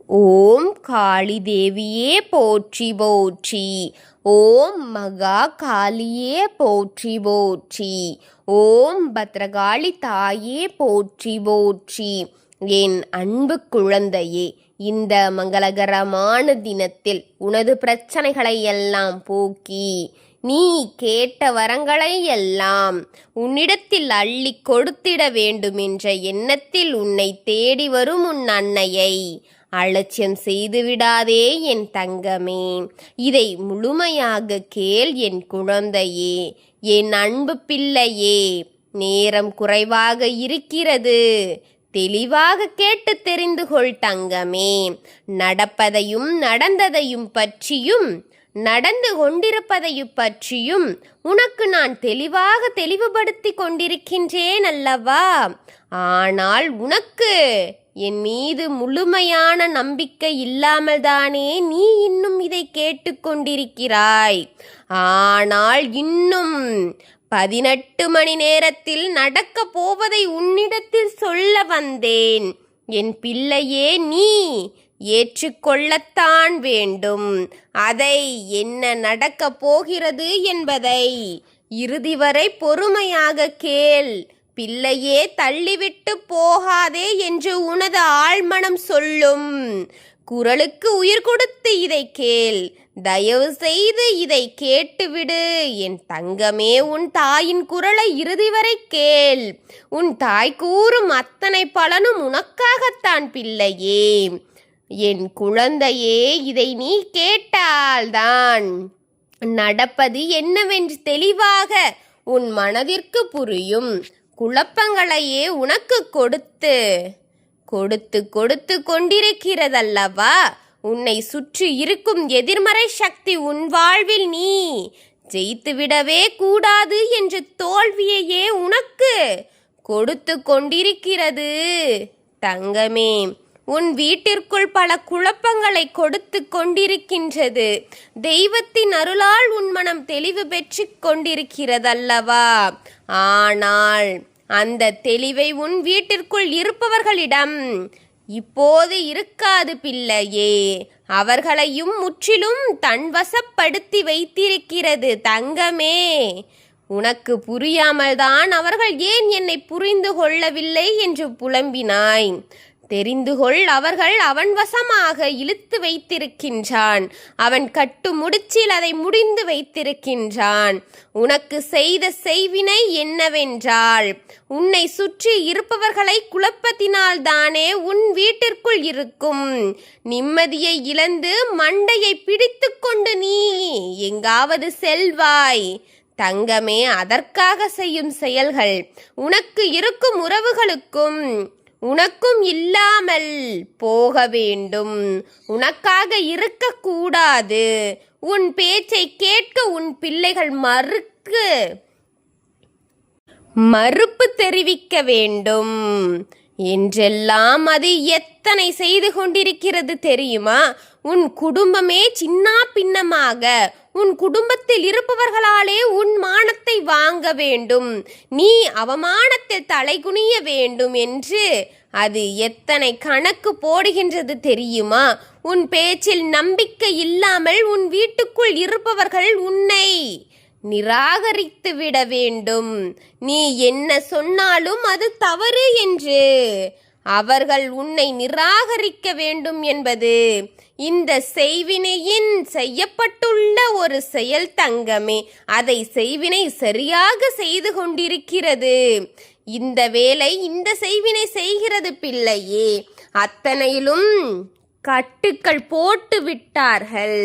ஓம் காளி தேவியே போற்றி போற்றி. ஓம் மகா காளியே போற்றி போற்றி. ஓம் பத்ரகாளி தாயே போற்றி போற்றி. என் அன்பு குழந்தையே, இந்த மங்களகரமான தினத்தில் உனது பிரச்சனைகளை எல்லாம் போக்கி நீ கேட்ட வரங்களை எல்லாம் உன்னிடத்தில் அள்ளி கொடுத்திட வேண்டும் என்ற எண்ணத்தில் உன்னை தேடி வரும் உன் அன்னையை அலட்சியம் செய்து விடாதே என் தங்கமே. இதை முழுமையாக கேள் என் குழந்தையே, என் அன்பு பிள்ளையே. நேரம் குறைவாக இருக்கிறது, தெளிவாக கேட்டு தெரிந்து கொள் தங்கமே. நடப்பதையும் நடந்ததையும் பற்றியும் நடந்து கொண்டிருப்பதையும் பற்றியும் உனக்கு நான் தெளிவாக தெளிவுபடுத்தி கொண்டிருக்கின்றேன் அல்லவா? ஆனால் உனக்கு என் மீது முழுமையான நம்பிக்கை இல்லாமல் தானே நீ இன்னும் இதை கேட்டுக்கொண்டிருக்கிறாய். ஆனால் இன்னும் 18 மணி நேரத்தில் நடக்க போவதை உன்னிடத்தில் சொல்ல வந்தேன். என் பிள்ளையே, நீ ஏற்றுக்கொள்ளத்தான் வேண்டும். அதை என்ன நடக்கப் போகிறது என்பதை இறுதி வரை பொறுமையாக கேள். பிள்ளையே, தள்ளிவிட்டு போகாதே என்று உனது ஆழ்மனம் சொல்லும் குரலுக்கு உயிர் கொடுத்து இதை கேள். தயவு செய்து இதை கேட்டுவிடு என் தங்கமே. உன் தாயின் குரலை இறுதி வரை கேள். உன் தாய் கூறும் அத்தனை பலனும் உனக்காகத்தான் பிள்ளையே. என் குழந்தையே, இதை நீ கேட்டால்தான் நடப்பது என்னவென்று தெளிவாக உன் மனதிற்கு புரியும். குழப்பங்களையே உனக்கு கொடுத்து கொடுத்து கொடுத்து கொண்டிருக்கிறதல்லவா? உன்னை சுற்றி இருக்கும் எதிர்மறை சக்தி உன் வாழ்வில் நீ ஜெயித்துவிடவே கூடாது என்று தோல்வியையே உனக்கு கொடுத்து கொண்டிருக்கிறது தங்கமே. உன் வீட்டிற்குள் பல குழப்பங்களை கொடுத்து கொண்டிருக்கின்றது. தெய்வத்தின் அருளால் உன் மனம் தெளிவு பெற்று கொண்டிருக்கிறதல்லவா? ஆனால் அந்த தெளிவை உன் வீட்டிற்குள் இருப்பவர்களிடம் இப்போது இருக்காது பிள்ளையே. அவர்களையும் முற்றிலும் தன்வசப்படுத்தி வைத்திருக்கிறது தங்கமே. உனக்கு புரியாமல்தான் அவர்கள் ஏன் என்னை புரிந்து கொள்ளவில்லை என்று புலம்பினாய். தெரிந்து கொள், அவர்கள் அவன் வசமாக இழுத்து வைத்திருக்கின்றான். அவன் கட்டு முடிச்சில் அதை முடிந்து வைத்திருக்கின்றான். உனக்கு செய்த செய்வினை என்னவென்றால், உன்னை சுற்றி இருப்பவர்களை குழப்பத்தினால் தானே உன் வீட்டிற்குள் இருக்கும் நிம்மதியை இழந்து மண்டையை பிடித்து கொண்டு நீ எங்காவது செல்வாய் தங்கமே. அதற்காக செய்யும் செயல்கள் உனக்கு இருக்கும் உறவுகளுக்கும் உனக்கும் இல்லாமல் போக வேண்டும். உனக்காக இருக்கக்கூடாது. உன் பேச்சை கேட்க உன் பிள்ளைகள் மறுப்பு தெரிவிக்க வேண்டும் என்றெல்லாம் அது எத்தனை செய்து கொண்டிருக்கிறது தெரியுமா? உன் குடும்பமே சின்னா பின்னமாக, உன் குடும்பத்தில் இருப்பவர்களாலே உன் மானத்தை வாங்க வேண்டும், நீ அவமானத்தில் தலைகுனிய வேண்டும் என்று அது எத்தனை கணக்கு போடுகின்றது தெரியுமா? உன் பேச்சில் நம்பிக்கை இல்லாமல் உன் வீட்டுக்குள் இருப்பவர்கள் உன்னை நிராகரித்து விட வேண்டும். நீ என்ன சொன்னாலும் அது தவறு என்று அவர்கள் உன்னை நிராகரிக்க வேண்டும் என்பது இந்த செய்வினையின் செய்யப்பட்டுள்ள ஒரு செயல் தங்கமே. அதை செய்வினை சரியாக செய்து கொண்டிருக்கிறது. இந்த வேலை இந்த செய்வினை செய்கிறது பிள்ளையே. அத்தனையிலும் கட்டுக்கள் போட்டு விட்டார்கள்.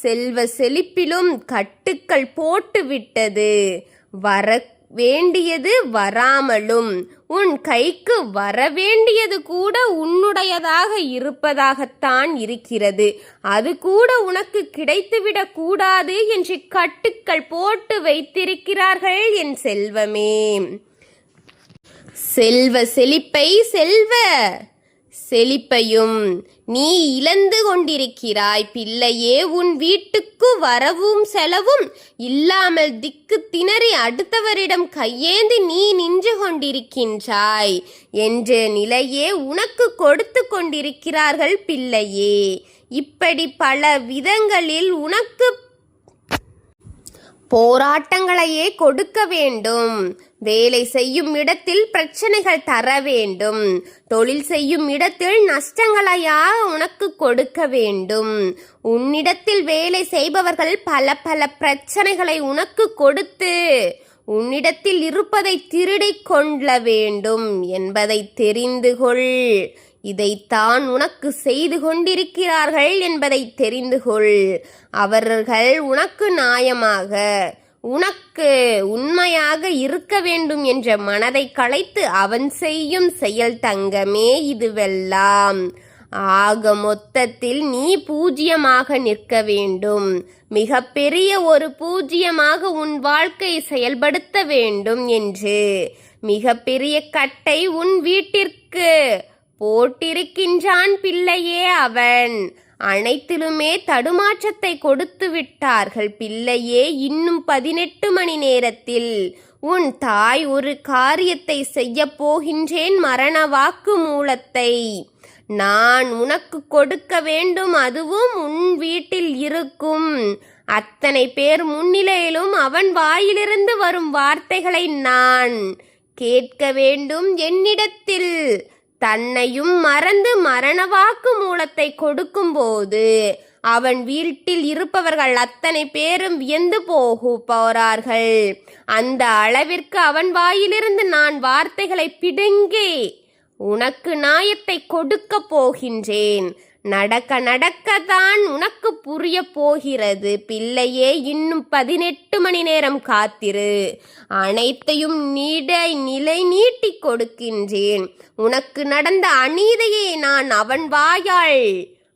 செல்வ செழிப்பிலும் கட்டுக்கள் போட்டு விட்டது. வர வேண்டியது வராமலும், உன் கைக்கு வரவேண்டியது கூட உன்னுடையதாக இருப்பதாகத்தான் இருக்கிறது. அது கூட உனக்கு கிடைத்துவிடக் கூடாது என்று கட்டுக்கள் போட்டு வைத்திருக்கிறார்கள் என் செல்வமே. செல்வ செழிப்பை செழிப்பையும் நீ இழந்து கொண்டிருக்கிறாய் பிள்ளையே. உன் வீட்டுக்கு வரவும் செலவும் இல்லாமல் திக்கு திணறி அடுத்தவரிடம் கையேந்தி நீ நின்று கொண்டிருக்கின்றாய் என்ற நிலையே உனக்கு கொடுத்து கொண்டிருக்கிறார்கள் பிள்ளையே. இப்படி பல விதங்களில் உனக்கு போராட்டங்களையே கொடுக்க வேண்டும். வேலை செய்யும் இடத்தில் பிரச்சனைகள் தர வேண்டும். தொழில் செய்யும் இடத்தில் நஷ்டங்களையா உனக்கு கொடுக்க வேண்டும். உன்னிடத்தில் வேலை செய்பவர்கள் பல பல பிரச்சனைகளை உனக்கு கொடுத்து உன்னிடத்தில் இருப்பதை திருடிக் கொள்ள வேண்டும் என்பதை தெரிந்து கொள். இதைத்தான் உனக்கு செய்து கொண்டிருக்கிறார்கள் என்பதை தெரிந்து கொள். அவர்கள் உனக்கு நியாயமாக உனக்கு உண்மையாக இருக்க வேண்டும் என்ற மனதை கலைத்து அவன் செய்யும் செயல் தங்கமே இதுவெல்லாம். ஆக மொத்தத்தில் நீ பூஜ்யமாக நிற்க வேண்டும். மிக பெரிய ஒரு பூஜ்யமாக உன் வாழ்க்கையை செயல்படுத்த வேண்டும் என்று மிக பெரிய கட்டை உன் வீட்டிற்கு போட்டிருக்கின்றான் பிள்ளையே. அவன் அனைத்திலுமே தடுமாற்றத்தை கொடுத்து விட்டார்கள் பிள்ளையே. இன்னும் 18 மணி நேரத்தில் உன் தாய் ஒரு காரியத்தை செய்ய போகின்றேன். மரண வாக்கு மூலத்தை நான் உனக்கு கொடுக்க வேண்டும். அதுவும் உன் வீட்டில் இருக்கும் அத்தனை பேர் முன்னிலையிலும் அவன் வாயிலிருந்து வரும் வார்த்தைகளை நான் கேட்க வேண்டும். என்னிடத்தில் தன்னையும் மறந்து மரணவாக்கு மூலத்தை கொடுக்கும்போது அவன் வீட்டில் இருப்பவர்கள் அத்தனை பேரும் வியந்து போகிறார்கள். அந்த அளவிற்கு அவன் வாயிலிருந்து நான் வார்த்தைகளை பிடுங்கி உனக்கு நியாயத்தை கொடுக்க போகின்றேன். நடக்க நடக்கத்தான் உனக்கு புரிய போகிறது பிள்ளையே. இன்னும் 18 மணி நேரம் காத்திரு. அனைத்தையும் நிலை நீட்டி கொடுக்கின்றேன். உனக்கு நடந்த அநீதியை நான் அவன் வாயால்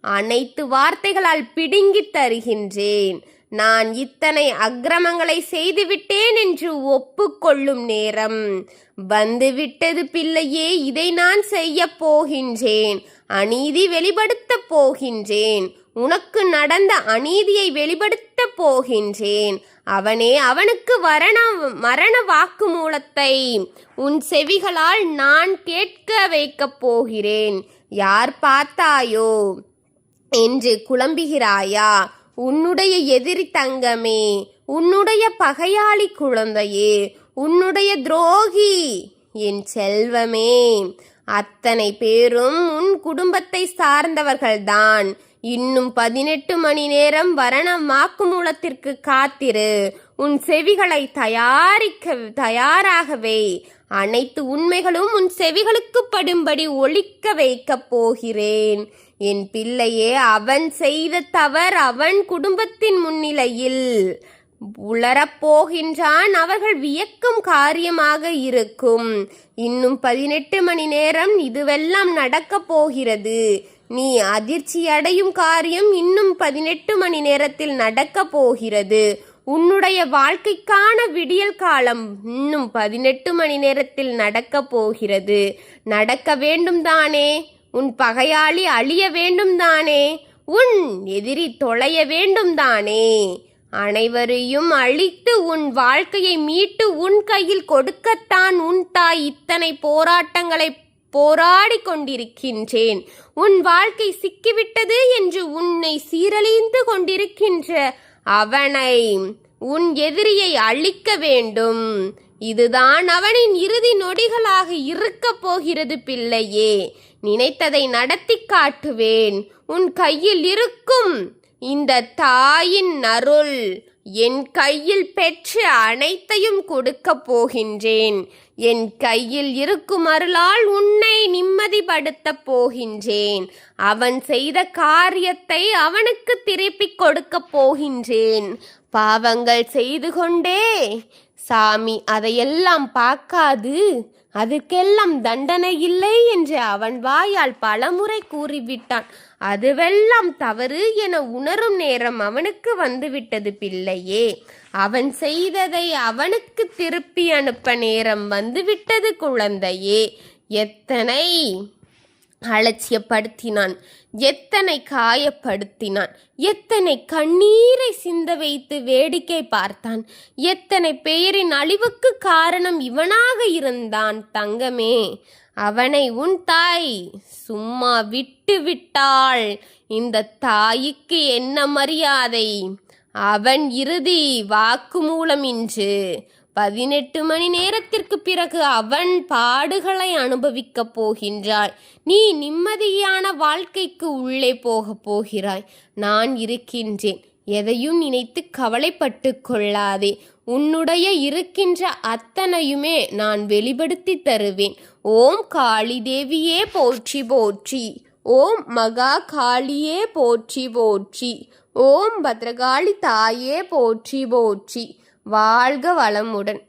அனைத்து வார்த்தைகளால் பிடுங்கி தருகின்றேன். நான் இத்தனை அக்கிரமங்களை செய்துவிட்டேன் என்று ஒப்புக்கொள்ளும் நேரம் வந்துவிட்டது பிள்ளையே. இதை நான் செய்ய போகின்றேன். அநீதி வெளிப்படுத்த போகின்றேன். உனக்கு நடந்த அநீதியை வெளிப்படுத்த போகின்றேன். அவனுக்கு மரண வாக்கு மூலத்தை உன் செவிகளால் நான் கேட்க வைக்கப் போகிறேன். யார் பார்த்தாயோ என்று குழம்புகிறாயா? உன்னுடைய எதிரி தங்கமே, உன்னுடைய பகையாளி குழந்தையே, உன்னுடைய துரோகி என் செல்வமே, அத்தனை பேரும் உன் குடும்பத்தை சார்ந்தவர்கள்தான். இன்னும் 18 மணி நேரம் வரண வாக்குமூலத்திற்கு காத்திரு. உன் செவிகளை தயாராகவே அனைத்து உண்மைகளும் உன் செவிகளுக்கு படும்படி ஒலிக்க வைக்கப் போகிறேன். என் பிள்ளையே, அவன் செய்த தவறு அவன் குடும்பத்தின் முன்னிலையில் உளரப்போகின்றான். அவர்கள் வியக்கும் காரியமாக இருக்கும். இன்னும் 18 மணி நேரம் இதுவெல்லாம் நடக்கப் போகிறது. நீ அதிர்ச்சி அடையும் காரியம் இன்னும் 18 மணி நேரத்தில் நடக்கப் போகிறது. உன்னுடைய வாழ்க்கைக்கான விடியல் காலம் இன்னும் 18 மணி நேரத்தில் நடக்கப் போகிறது. நடக்க வேண்டும் தானே? உன் பகையாளி அழிய வேண்டும் தானே? உன் எதிரி தொலைய வேண்டும் தானே? அனைவரையும் அழித்து உன் வாழ்க்கையை மீட்டு உன் கையில் கொடுக்கத்தான் உன் தாய் இத்தனை போராட்டங்களை போராடி கொண்டிருக்கின்றேன். உன் வாழ்க்கை சிக்கிவிட்டது என்று உன்னை சீரழிந்து கொண்டிருக்கின்ற அவனை, உன் எதிரியை அழிக்க வேண்டும். இதுதான் அவனின் இறுதி நொடிகளாக இருக்கப் போகிறது பிள்ளையே. நினைத்ததை நடத்தி காட்டுவேன். உன் கையில் இருக்கும் இந்த தாயின் அருள் என் கையில் பெற்று அனைத்தையும் கொடுக்கப் போகின்றேன். என் கையில் இருக்கும் அருளால் உன்னை நிம்மதிப்படுத்தப் போகின்றேன். அவன் செய்த காரியத்தை அவனுக்கு திருப்பிக் கொடுக்கப் போகின்றேன். பாவங்கள் செய்து கொண்டே சாமி அதையெல்லாம் பார்க்காது, அதுக்கெல்லாம் தண்டனை இல்லை என்று அவன் வாயால் பலமுறை கூறிவிட்டான். அதுவெல்லாம் தவறு என உணரும் நேரம் அவனுக்கு வந்துவிட்டது பிள்ளையே. அவன் செய்ததை அவனுக்கு திருப்பி அனுப்ப நேரம் வந்துவிட்டது குழந்தையே. எத்தனை அலட்சியப்படுத்தினான், எத்தனை காயப்படுத்தினான், எத்தனை கண்ணீரை சிந்த வைத்து வேடிக்கை பார்த்தான், எத்தனை பேரின் அழிவுக்கு காரணம் இவனாக இருந்தான். தங்கமே, அவனை உன் தாய் சும்மா விட்டு விட்டாள். இந்த தாய்க்கு என்ன மரியாதை? அவன் இறுதி வாக்குமூலம் இன்று 18 மணி நேரத்திற்கு பிறகு அவன் பாடுகளை அனுபவிக்கப் போகின்றாய். நீ நிம்மதியான வாழ்க்கைக்கு உள்ளே போகப் போகிறாய். நான் இருக்கின்றேன். எதையும் நினைத்து கவலைப்பட்டு கொள்ளாதே. உன்னுடைய இருக்கின்ற அத்தனையுமே நான் வெளிப்படுத்தி தருவேன். ஓம் காளி தேவியே போற்றி போற்றி. ஓம் மகா காளியே போற்றி போற்றி. ஓம் பத்ரகாளி தாயே போற்றி போற்றி. வாழ்க வளமுடன்.